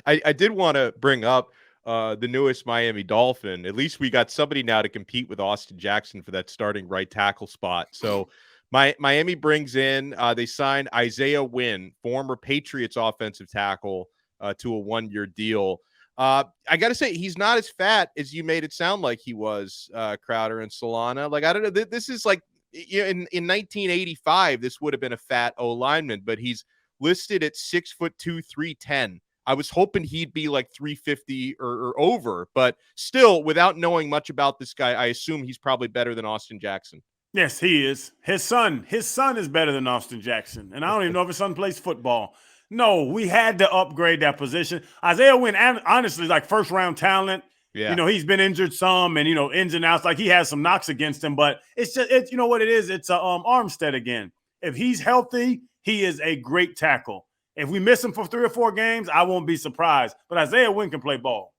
I did want to bring up the newest Miami Dolphin. At least we got somebody now to compete with Austin Jackson for that starting right tackle spot. So Miami brings in, they signed Isaiah Wynn, former Patriots offensive tackle, to a 1-year deal. I got to say, he's not as fat as you made it sound like he was, Crowder and Solana. Like, I don't know. This is like, in 1985, this would have been a fat O lineman, but he's listed at 6'2", 310. I was hoping he'd be like 350 or over, but still, without knowing much about this guy, I assume he's probably better than Austin Jackson. Yes, he is. His son is better than Austin Jackson. And I don't even know if his son plays football. No, we had to upgrade that position. Isaiah Wynn, honestly, like first-round talent. Yeah. You know, he's been injured some and, ins and outs. Like, he has some knocks against him. But it's just, you know what it is? It's Armstead again. If he's healthy, he is a great tackle. If we miss him for 3 or 4 games, I won't be surprised. But Isaiah Wynn can play ball.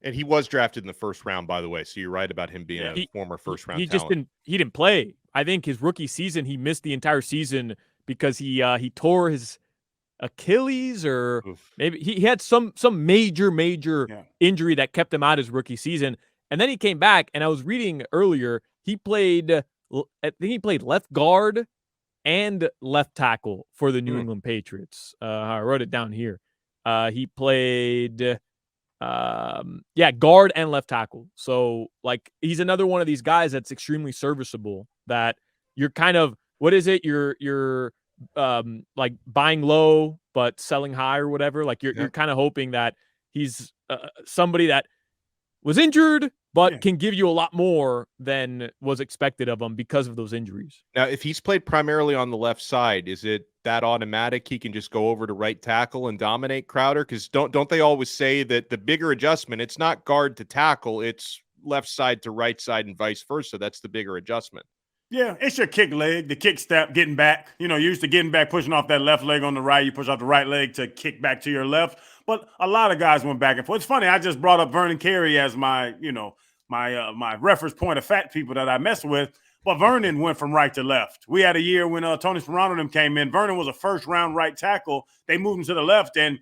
And he was drafted in the first round, by the way. So you're right about him being a former first round talent. He didn't play. I think his rookie season, he missed the entire season because he tore his Achilles, or maybe he had some major injury that kept him out his rookie season. And then he came back, and I was reading earlier, I think he played left guard and left tackle for the New England Patriots. I wrote it down here. He played guard and left tackle. So, like, he's another one of these guys that's extremely serviceable, that you're kind of, what is it? You're like buying low but selling high or whatever. Like, you're kind of hoping that he's somebody that was injured but can give you a lot more than was expected of him because of those injuries. Now, if he's played primarily on the left side, is it that automatic he can just go over to right tackle and dominate Crowder? Because don't they always say that the bigger adjustment, it's not guard to tackle, it's left side to right side and vice versa. That's the bigger adjustment. Yeah, it's your kick leg, the kick step, getting back. You're used to getting back, pushing off that left leg on the right. You push off the right leg to kick back to your left. But a lot of guys went back and forth. It's funny, I just brought up Vernon Carey as my reference point of fat people that I mess with. But Vernon went from right to left. We had a year when Tony Sperano and them came in. Vernon was a first-round right tackle. They moved him to the left, and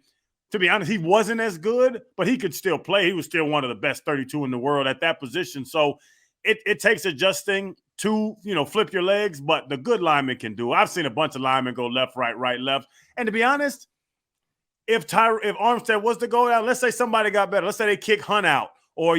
to be honest, he wasn't as good, but he could still play. He was still one of the best 32 in the world at that position. So it takes adjusting to, flip your legs, but the good lineman can do it. I've seen a bunch of linemen go left, right, left. And to be honest, if Armstead was to go down, let's say somebody got better. Let's say they kick Hunt out, or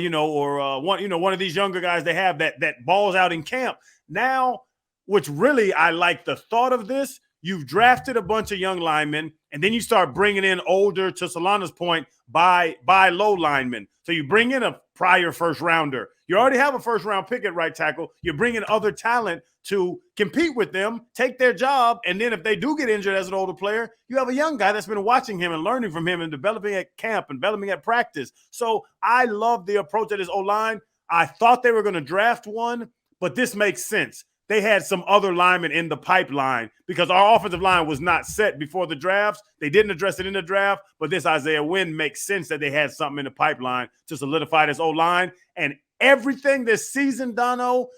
one of these younger guys they have that balls out in camp. Now, which really I like the thought of this, you've drafted a bunch of young linemen, and then you start bringing in older, to Solana's point, buy low linemen. So you bring in a prior first rounder. You already have a first round pick at right tackle. You're bringing other talent to compete with them, take their job, and then if they do get injured as an older player, you have a young guy that's been watching him and learning from him and developing at camp and developing at practice. So I love the approach of this O-line. I thought they were going to draft one, but this makes sense. They had some other linemen in the pipeline because our offensive line was not set before the drafts. They didn't address it in the draft, but this Isaiah Wynn makes sense that they had something in the pipeline to solidify this O-line. And everything this season, Dono,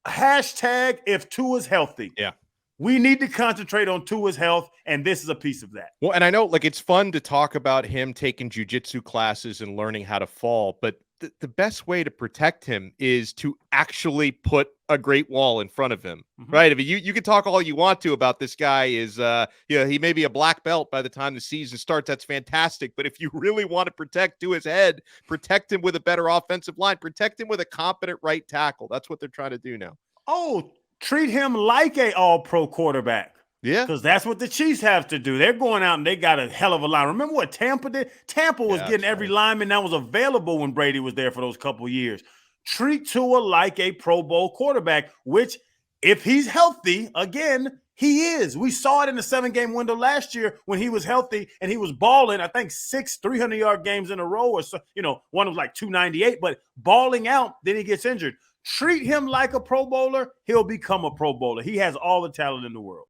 hashtag if Tua's healthy. Yeah. We need to concentrate on Tua's health, and this is a piece of that. Well, and I know, it's fun to talk about him taking jiu-jitsu classes and learning how to fall, but the best way to protect him is to actually put a great wall in front of him, right? I mean, you can talk all you want to about this guy is, he may be a black belt by the time the season starts. That's fantastic. But if you really want to protect Tua's head, protect him with a better offensive line, protect him with a competent right tackle. That's what they're trying to do now. Oh, treat him like a all-pro quarterback. Yeah. Because that's what the Chiefs have to do. They're going out and they got a hell of a line. Remember what Tampa did? Tampa was getting every lineman that was available when Brady was there for those couple years. Treat Tua like a Pro Bowl quarterback, which, if he's healthy, again, he is. We saw it in the 7-game window last year when he was healthy and he was balling, I think, 6 300-yard games in a row, or so, one was like 298, but balling out, then he gets injured. Treat him like a Pro Bowler, he'll become a Pro Bowler. He has all the talent in the world.